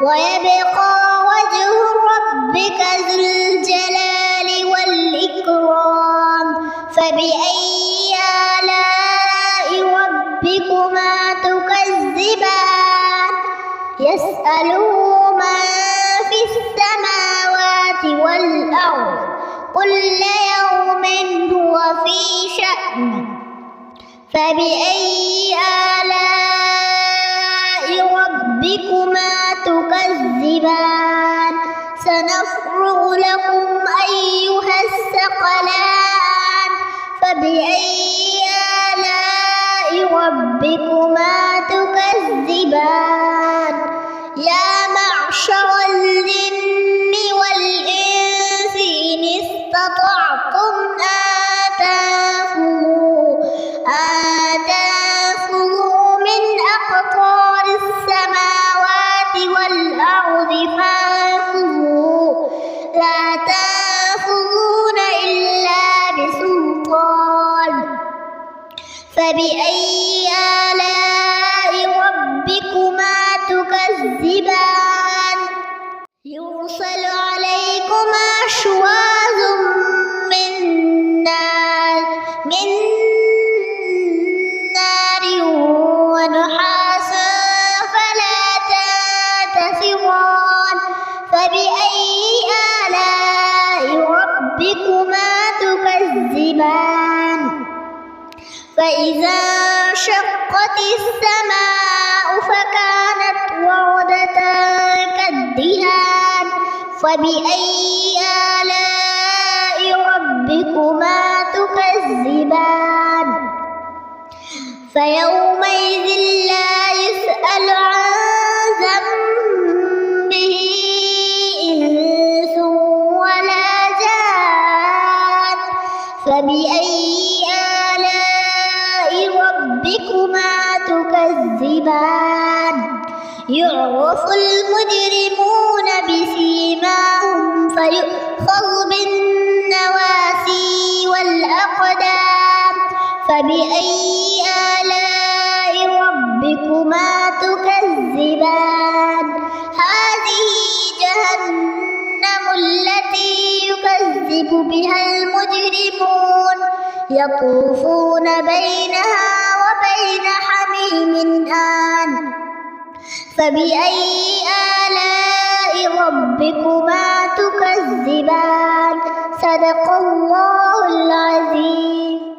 ويبقى وجه ربك ذو الجلال والإكرام فبأي آلاء ربكما تكذبان يسأله من في السماوات والأرض كل يوم هو في شأن فبأي آلاء ربكما تكذبان سنفرغ لكم أيها الثقلان فبأي آلاء ربكما تكذبان يا معشر الجن والإنس إن استطعتم أن تنفذوا من أقطار السماوات والأرض فانفذوا لا تنفذون إلا بسلطان فبأي آلاء ربكما تكذبان يرسل عليكما شواظ من نار ونحاس فلا تنتصران فبأي آلاء ربكما تكذبان فإذا انشقت السماء فكانت وردة كالدهان فبأي آلاء ربكما تكذبان فيومئذ لا يسأل عن ذنبه إنس ولا جان فبأي آلاء ربكما تكذبان يعرف المجرمون بسيماهم فيؤخذ بالنواسي والأقدام فبأي آلاء ربكما تكذبان هذه جهنم التي يكذب بها المجرمون يطوفون بينها وبين حميم آن فبأي آلاء ربكما تكذبان صدق الله العظيم.